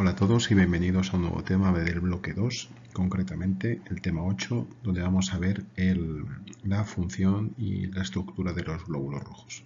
Hola a todos y bienvenidos a un nuevo tema del bloque 2, concretamente el tema 8, donde vamos a ver la función y la estructura de los glóbulos rojos.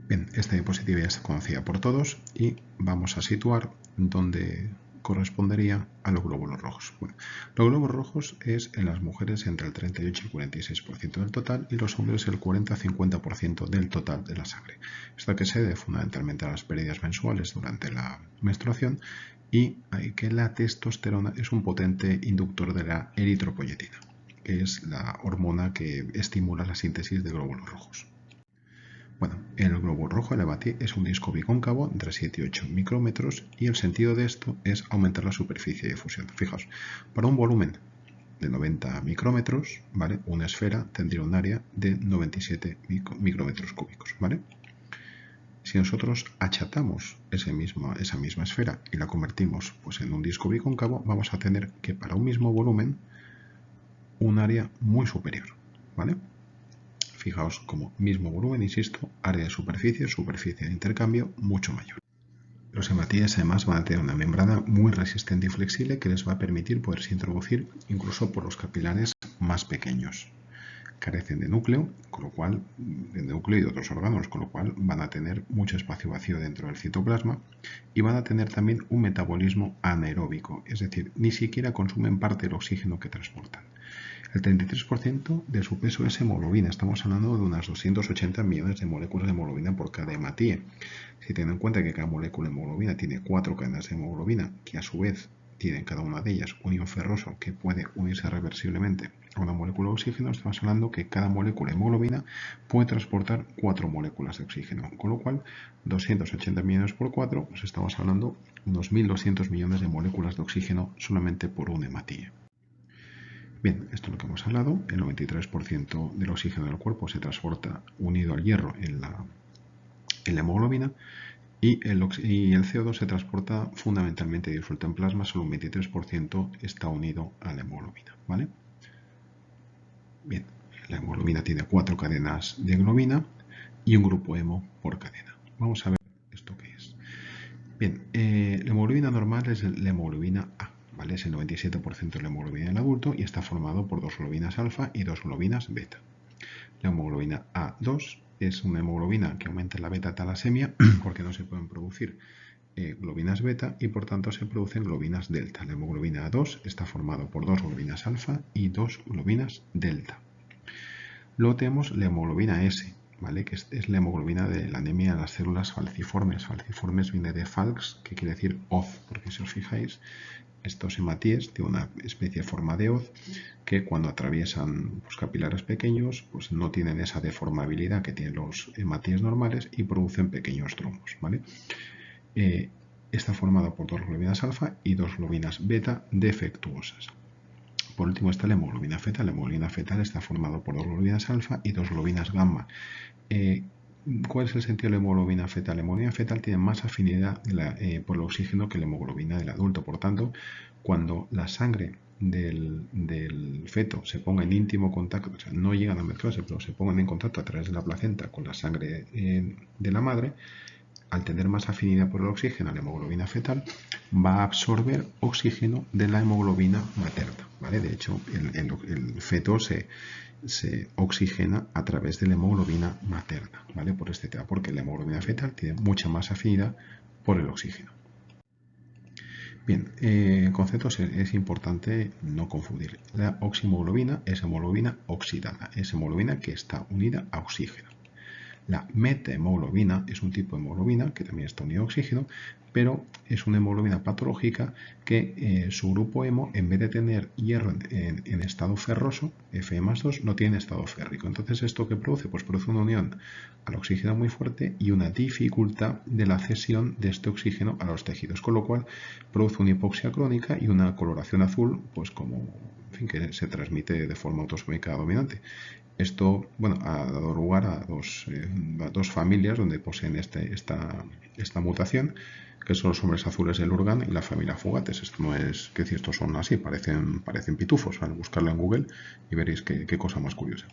Bien, esta diapositiva ya está conocida por todos y vamos a situar donde correspondería a los glóbulos rojos. Bueno, los glóbulos rojos es en las mujeres entre el 38 y el 46% del total y los hombres el 40-50% del total de la sangre. Esto que se debe fundamentalmente a las pérdidas mensuales durante la menstruación y que la testosterona es un potente inductor de la eritropoyetina, que es la hormona que estimula la síntesis de glóbulos rojos. Bueno, el globo rojo, el hematí, es un disco bicóncavo entre 7 y 8 micrómetros y el sentido de esto es aumentar la superficie de fusión. Fijaos, para un volumen de 90 micrómetros, ¿vale? Una esfera tendría un área de 97 micrómetros cúbicos, ¿vale? Si nosotros achatamos esa misma esfera y la convertimos pues, en un disco bicóncavo, vamos a tener que para un mismo volumen un área muy superior, ¿vale? Fijaos como mismo volumen, insisto, área de superficie de intercambio mucho mayor. Los hematíes además van a tener una membrana muy resistente y flexible que les va a permitir poderse introducir incluso por los capilares más pequeños. Carecen de núcleo, con lo cual, de núcleo y de otros órganos, con lo cual van a tener mucho espacio vacío dentro del citoplasma y van a tener también un metabolismo anaeróbico, es decir, ni siquiera consumen parte del oxígeno que transportan. El 33% de su peso es hemoglobina. Estamos hablando de unas 280 millones de moléculas de hemoglobina por cada hematíe. Si tienen en cuenta que cada molécula de hemoglobina tiene 4 cadenas de hemoglobina, que a su vez tienen cada una de ellas un ion ferroso que puede unirse reversiblemente a una molécula de oxígeno, estamos hablando que cada molécula de hemoglobina puede transportar 4 moléculas de oxígeno. Con lo cual, 280 millones por 4, pues estamos hablando de unos 1.200 millones de moléculas de oxígeno solamente por un hematíe. Bien, esto es lo que hemos hablado. El 93% del oxígeno del cuerpo se transporta unido al hierro en la hemoglobina y el CO2 se transporta fundamentalmente disuelto en plasma, solo un 23% está unido a la hemoglobina, ¿vale? Bien, la hemoglobina tiene 4 cadenas de globina y un grupo hemo por cadena. Vamos a ver esto qué es. Bien, la hemoglobina normal es la hemoglobina A. ¿Vale? Es el 97% de la hemoglobina del adulto y está formado por 2 globinas alfa y 2 globinas beta. La hemoglobina A2 es una hemoglobina que aumenta la beta-talasemia porque no se pueden producir globinas beta y por tanto se producen globinas delta. La hemoglobina A2 está formado por 2 globinas alfa y 2 globinas delta. Luego tenemos la hemoglobina S, ¿vale? Que es la hemoglobina de la anemia de las células falciformes. Falciformes viene de falx, que quiere decir hoz, porque si os fijáis, estos hematíes tienen una especie de forma de hoz que cuando atraviesan pues, capilares pequeños pues no tienen esa deformabilidad que tienen los hematíes normales y producen pequeños trombos, ¿vale? Está formado por 2 globinas alfa y 2 globinas beta defectuosas. Por último está la hemoglobina fetal. La hemoglobina fetal está formada por 2 globinas alfa y 2 globinas gamma. ¿Cuál es el sentido de la hemoglobina fetal? La hemoglobina fetal tiene más afinidad por el oxígeno que la hemoglobina del adulto. Por tanto, cuando la sangre del feto se ponga en íntimo contacto, o sea, no llegan a mezclarse, pero se pongan en contacto a través de la placenta con la sangre de la madre, al tener más afinidad por el oxígeno, la hemoglobina fetal va a absorber oxígeno de la hemoglobina materna, ¿vale? De hecho, el feto se oxigena a través de la hemoglobina materna, ¿vale? Por este tema, porque la hemoglobina fetal tiene mucha más afinidad por el oxígeno. Bien, conceptos es importante no confundir. La oxihemoglobina es hemoglobina oxidada, es hemoglobina que está unida a oxígeno. La metahemoglobina es un tipo de hemoglobina que también está unida a oxígeno, pero es una hemoglobina patológica que su grupo hemo, en vez de tener hierro en estado ferroso, Fe+2, no tiene estado férrico. Entonces, ¿esto qué produce? Pues produce una unión al oxígeno muy fuerte y una dificultad de la cesión de este oxígeno a los tejidos, con lo cual produce una hipoxia crónica y una coloración azul, pues como, en fin, que se transmite de forma autosómica dominante. Esto, bueno, ha dado lugar a dos familias donde poseen esta mutación, que son los hombres azules del Lurgan y la familia Fugates. Esto no es, que decir, estos son así, parecen pitufos. Al buscarlo en Google y veréis qué cosa más curiosa.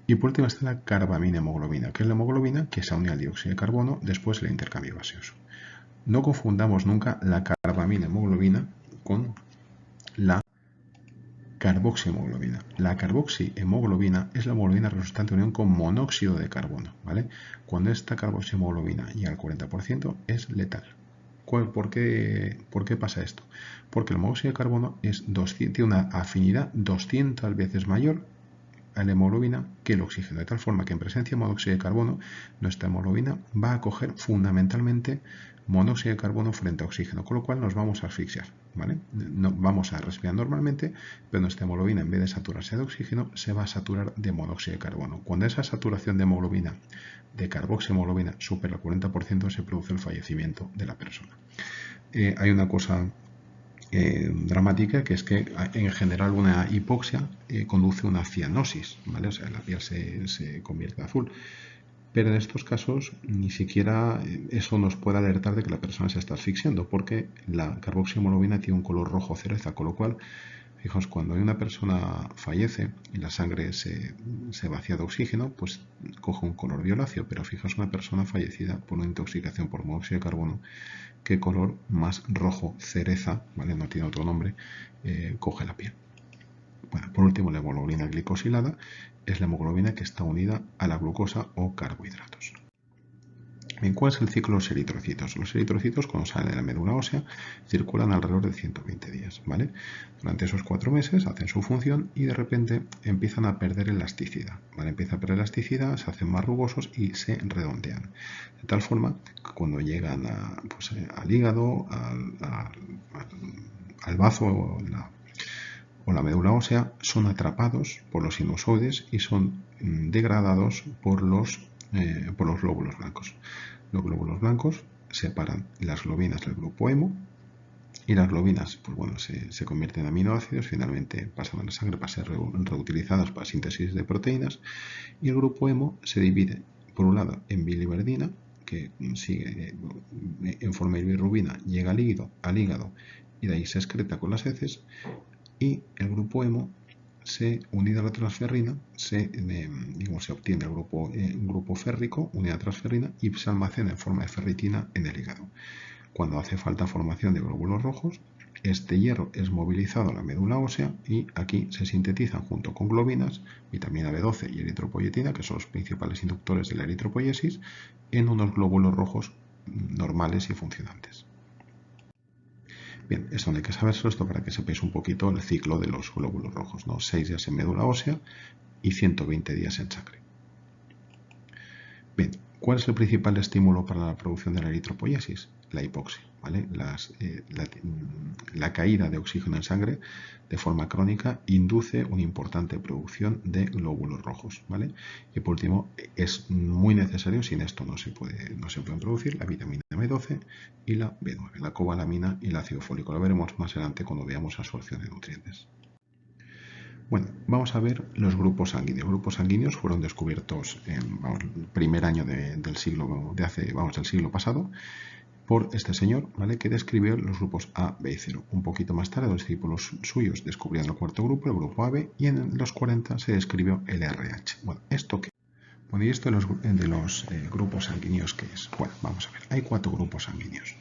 Y por último está la carbamina hemoglobina, que es la hemoglobina que se une al dióxido de carbono después del intercambio gaseoso. No confundamos nunca la carbamina-hemoglobina con la carboxihemoglobina. La carboxihemoglobina es la hemoglobina resultante de unión con monóxido de carbono, ¿vale? Cuando esta carboxihemoglobina llega al 40% es letal. ¿Por qué pasa esto? Porque el monóxido de carbono tiene una afinidad 200 veces mayor a la hemoglobina que el oxígeno, de tal forma que en presencia de monóxido de carbono nuestra hemoglobina va a coger fundamentalmente monóxido de carbono frente a oxígeno, con lo cual nos vamos a asfixiar, ¿vale? No, vamos a respirar normalmente, pero nuestra hemoglobina, en vez de saturarse de oxígeno, se va a saturar de monóxido de carbono. Cuando esa saturación de hemoglobina, de carboxihemoglobina, supera el 40%, se produce el fallecimiento de la persona. Hay una cosa dramática, que es que en general una hipoxia conduce a una cianosis, ¿vale? O sea, la piel se convierte azul. Pero en estos casos ni siquiera eso nos puede alertar de que la persona se está asfixiando, porque la carboxihemoglobina tiene un color rojo cereza, con lo cual, fijaos, cuando una persona fallece y la sangre se vacía de oxígeno, pues coge un color violáceo, pero fijaos, una persona fallecida por una intoxicación por monóxido de carbono, qué color más rojo cereza, ¿vale? No tiene otro nombre, coge la piel. Bueno, por último, la hemoglobina glicosilada es la hemoglobina que está unida a la glucosa o carbohidratos. Bien, ¿cuál es el ciclo de los eritrocitos? Los eritrocitos, cuando salen de la médula ósea, circulan alrededor de 120 días, ¿vale? Durante esos 4 meses hacen su función y de repente empiezan a perder elasticidad, ¿vale? Empiezan a perder elasticidad, se hacen más rugosos y se redondean. De tal forma que cuando llegan al hígado, al bazo o la médula ósea, son atrapados por los sinusoides y son degradados por los glóbulos blancos. Los glóbulos blancos separan las globinas del grupo hemo y las globinas, pues bueno, se convierten en aminoácidos, finalmente pasan a la sangre para ser reutilizadas para síntesis de proteínas, y el grupo hemo se divide, por un lado, en biliverdina, que sigue en forma de bilirrubina, llega al hígado y de ahí se excreta con las heces, y el grupo hemo, unido a la transferrina, se obtiene un grupo férrico unido a la transferrina y se almacena en forma de ferritina en el hígado. Cuando hace falta formación de glóbulos rojos, este hierro es movilizado a la médula ósea y aquí se sintetizan junto con globinas, vitamina B12 y eritropoyetina, que son los principales inductores de la eritropoiesis, en unos glóbulos rojos normales y funcionantes. Bien, esto no hay que saberlo, esto para que sepáis un poquito el ciclo de los glóbulos rojos, ¿no? 6 días en médula ósea y 120 días en sangre. Bien, ¿cuál es el principal estímulo para la producción de la eritropoiesis? La hipoxia, ¿vale? La caída de oxígeno en sangre de forma crónica induce una importante producción de glóbulos rojos, ¿vale? Y por último, es muy necesario, sin esto no se pueden producir, la vitamina B12 y la B9, la cobalamina y el ácido fólico. Lo veremos más adelante cuando veamos absorción de nutrientes. Bueno, vamos a ver los grupos sanguíneos. Los grupos sanguíneos fueron descubiertos en el primer año del siglo pasado por este señor, ¿vale? Que describió los grupos A, B y 0. Un poquito más tarde, los discípulos suyos descubrieron el cuarto grupo, el grupo AB, y en los 40 se describió el RH. Bueno, ¿esto qué? Bueno, y esto de los grupos sanguíneos, ¿qué es? Bueno, vamos a ver. Hay 4 grupos sanguíneos.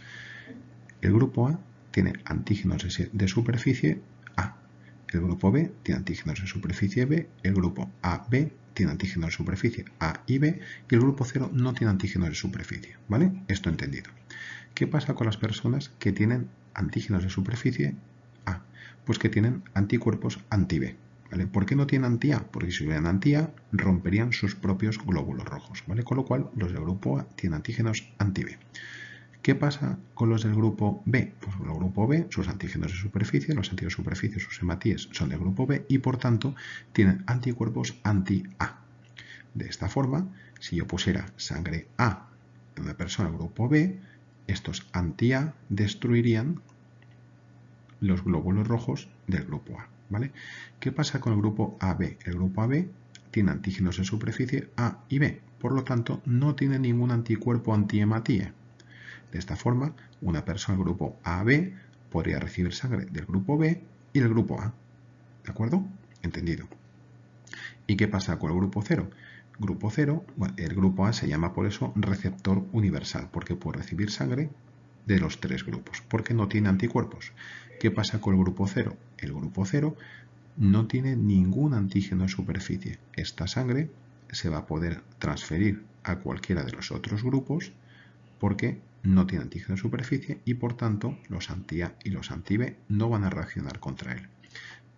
El grupo A tiene antígenos de superficie A. El grupo B tiene antígenos de superficie B. El grupo AB tiene antígenos de superficie A y B. Y el grupo 0 no tiene antígenos de superficie. ¿Vale? Esto entendido. ¿Qué pasa con las personas que tienen antígenos de superficie A? Pues que tienen anticuerpos anti-B. ¿Vale? ¿Por qué no tienen anti-A? Porque si hubieran anti-A, romperían sus propios glóbulos rojos. ¿Vale? Con lo cual, los del grupo A tienen antígenos anti-B. ¿Qué pasa con los del grupo B? Pues el grupo B, sus antígenos de superficie, los antígenos de superficie, sus hematíes, son del grupo B y por tanto tienen anticuerpos anti-A. De esta forma, si yo pusiera sangre A en una persona del grupo B, estos anti-A destruirían los glóbulos rojos del grupo A, ¿vale? ¿Qué pasa con el grupo AB? El grupo AB tiene antígenos de superficie A y B, por lo tanto no tiene ningún anticuerpo anti-hematíe. De esta forma, una persona del grupo AB podría recibir sangre del grupo B y del grupo A. ¿De acuerdo? Entendido. ¿Y qué pasa con el grupo 0? Grupo 0, bueno, el grupo A se llama por eso receptor universal, porque puede recibir sangre de los tres grupos, porque no tiene anticuerpos. ¿Qué pasa con el grupo 0? El grupo 0 no tiene ningún antígeno en superficie. Esta sangre se va a poder transferir a cualquiera de los otros grupos porque no tiene antígeno en superficie y por tanto los anti-A y los anti-B no van a reaccionar contra él.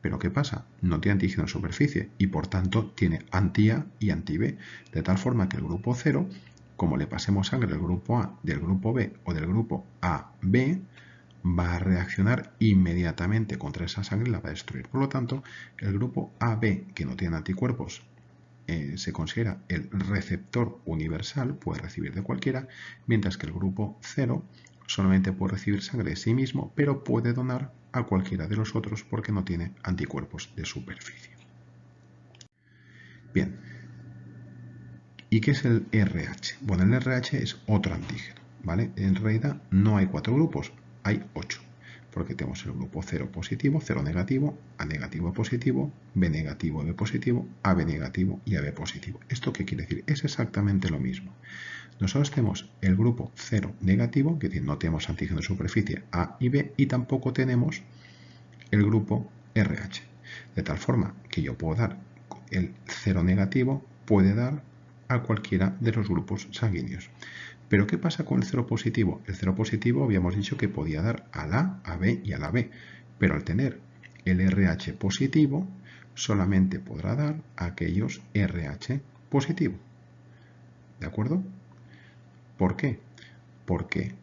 Pero ¿qué pasa? No tiene antígeno en superficie y por tanto tiene anti-A y anti-B, de tal forma que el grupo 0, como le pasemos sangre del grupo A, del grupo B o del grupo AB, va a reaccionar inmediatamente contra esa sangre y la va a destruir. Por lo tanto, el grupo AB, que no tiene anticuerpos, se considera el receptor universal, puede recibir de cualquiera, mientras que el grupo 0 solamente puede recibir sangre de sí mismo, pero puede donar a cualquiera de los otros porque no tiene anticuerpos de superficie. Bien, ¿y qué es el RH? Bueno, el RH es otro antígeno, ¿vale? En realidad no hay 4 grupos, hay 8, porque tenemos el grupo 0 positivo, 0 negativo, A negativo positivo, B negativo, B positivo, AB negativo y AB positivo. ¿Esto qué quiere decir? Es exactamente lo mismo. Nosotros tenemos el grupo 0 negativo, que no tenemos antígeno de superficie A y B, y tampoco tenemos el grupo RH. De tal forma que yo puedo dar el 0 negativo, puede dar a cualquiera de los grupos sanguíneos. Pero ¿qué pasa con el 0 positivo? El 0 positivo habíamos dicho que podía dar al A, a B y a la B, pero al tener el RH positivo, solamente podrá dar a aquellos RH positivo. ¿De acuerdo? ¿Por qué? Porque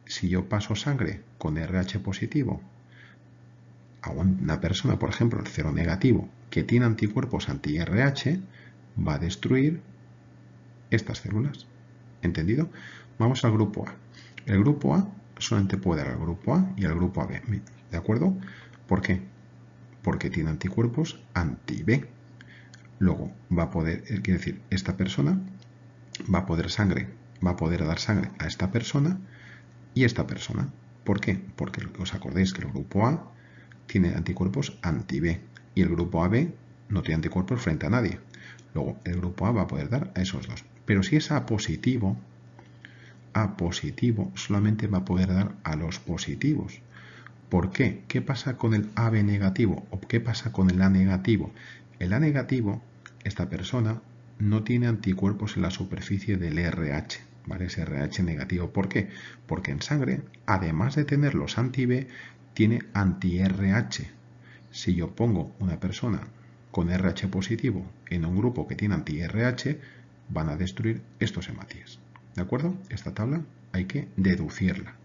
si yo paso sangre con RH positivo a una persona, por ejemplo, el 0 negativo, que tiene anticuerpos anti-RH, va a destruir estas células. ¿Entendido? Vamos al grupo A. El grupo A solamente puede dar al grupo A y al grupo AB. ¿De acuerdo? ¿Por qué? Porque tiene anticuerpos anti-B. Luego va a poder, quiere decir, esta persona va a poder dar sangre a esta persona y esta persona. ¿Por qué? Porque os acordáis que el grupo A tiene anticuerpos anti-B y el grupo AB no tiene anticuerpos frente a nadie. Luego el grupo A va a poder dar a esos dos. Pero si es A positivo solamente va a poder dar a los positivos. ¿Por qué? ¿Qué pasa con el AB negativo o qué pasa con el A negativo? El A negativo, esta persona, no tiene anticuerpos en la superficie del RH, ¿vale? Es RH negativo. ¿Por qué? Porque en sangre, además de tener los anti-B, tiene anti-RH. Si yo pongo una persona con RH positivo en un grupo que tiene anti-RH, van a destruir estos hematíes. ¿De acuerdo? Esta tabla hay que deducirla.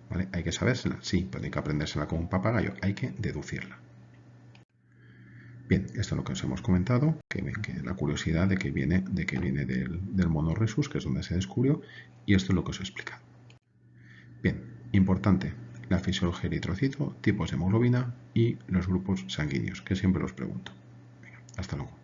¿Vale? ¿Hay que sabérsela? Sí, pero hay que aprendérsela como un papagayo. Hay que deducirla. Bien, esto es lo que os hemos comentado, que la curiosidad de que viene del mono rhesus, que es donde se descubrió, y esto es lo que os he explicado. Bien, importante, la fisiología del eritrocito, tipos de hemoglobina y los grupos sanguíneos, que siempre os pregunto. Venga, hasta luego.